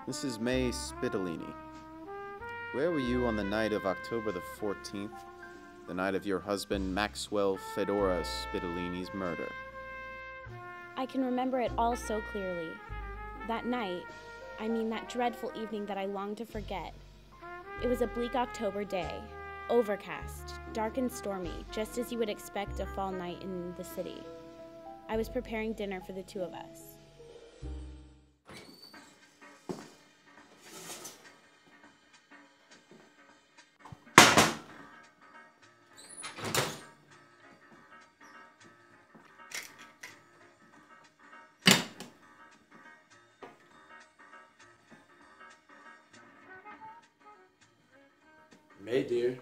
Mrs. May Spitolini, where were you on the night of October the 14th, the night of your husband Maxwell Fedora Spitolini's murder? I can remember it all so clearly. That night, that dreadful evening that I longed to forget. It was a bleak October day, overcast, dark and stormy, just as you would expect a fall night in the city. I was preparing dinner for the two of us. May, dear,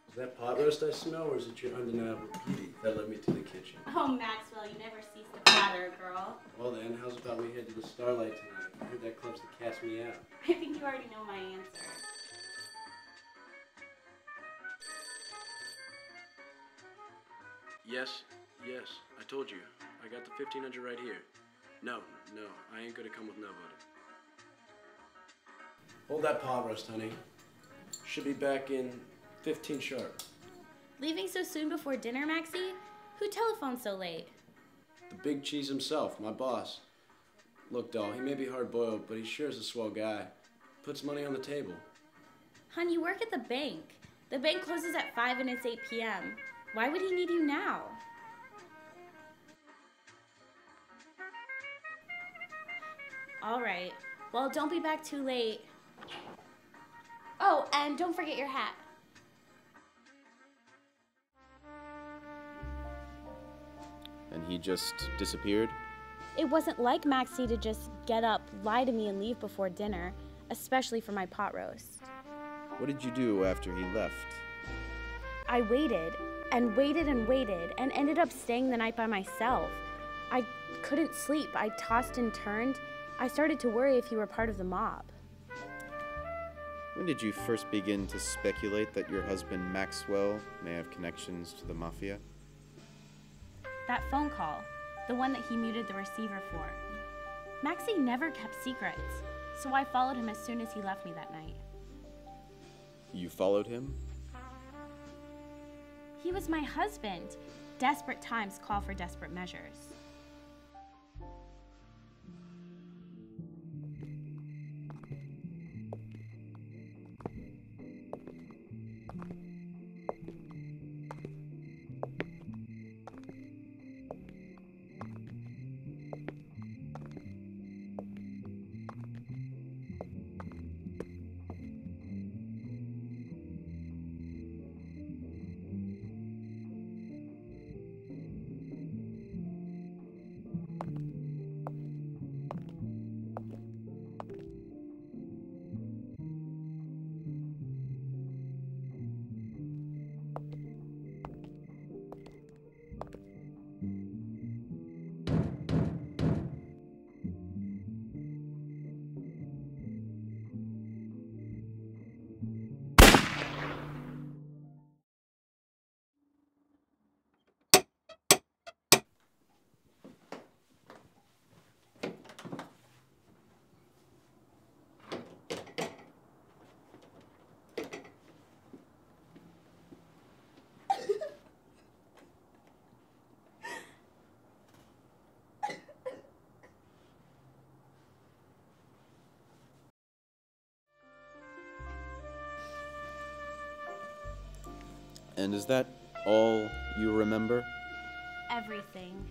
is that pot roast I smell, or is it your undeniable beauty that led me to the kitchen? Oh, Maxwell, you never cease to flatter, girl. Well then, how's about we head to the Starlight tonight? I heard that club's to cast me out. I think you already know my answer. Yes, I told you. I got the 1500 right here. No, I ain't gonna come with nobody. Hold that pot roast, honey. Should be back in 15 sharp. Leaving so soon before dinner, Maxie? Who telephoned so late? The big cheese himself, my boss. Look, doll, he may be hard-boiled, but he sure is a swell guy. Puts money on the table. Hon, you work at the bank. The bank closes at 5 and it's 8 p.m. Why would he need you now? All right. Well, don't be back too late. Oh, and don't forget your hat. And he just disappeared? It wasn't like Maxie to just get up, lie to me, and leave before dinner, especially for my pot roast. What did you do after he left? I waited and waited and waited and ended up staying the night by myself. I couldn't sleep. I tossed and turned. I started to worry if he were part of the mob. When did you first begin to speculate that your husband Maxwell may have connections to the mafia? That phone call, the one that he muted the receiver for. Maxie never kept secrets, so I followed him as soon as he left me that night. You followed him? He was my husband. Desperate times call for desperate measures. And is that all you remember? Everything.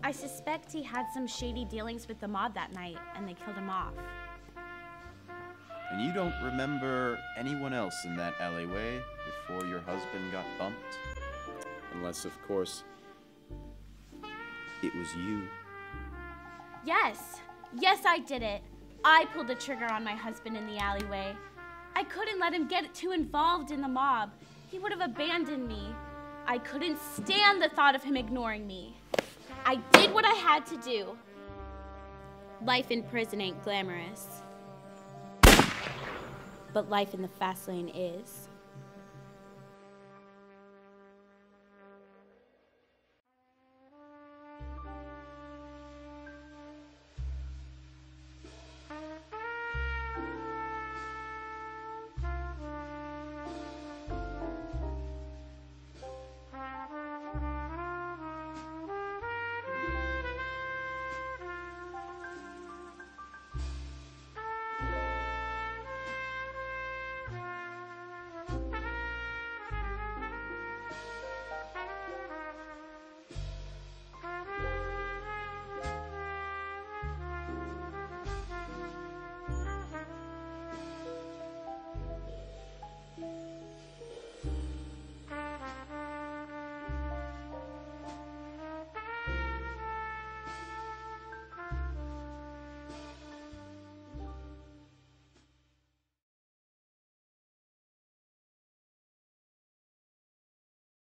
I suspect he had some shady dealings with the mob that night, and they killed him off. And you don't remember anyone else in that alleyway before your husband got bumped? Unless, of course, it was you. Yes, I did it. I pulled the trigger on my husband in the alleyway. I couldn't let him get too involved in the mob. He would have abandoned me. I couldn't stand the thought of him ignoring me. I did what I had to do. Life in prison ain't glamorous. But life in the fast lane is.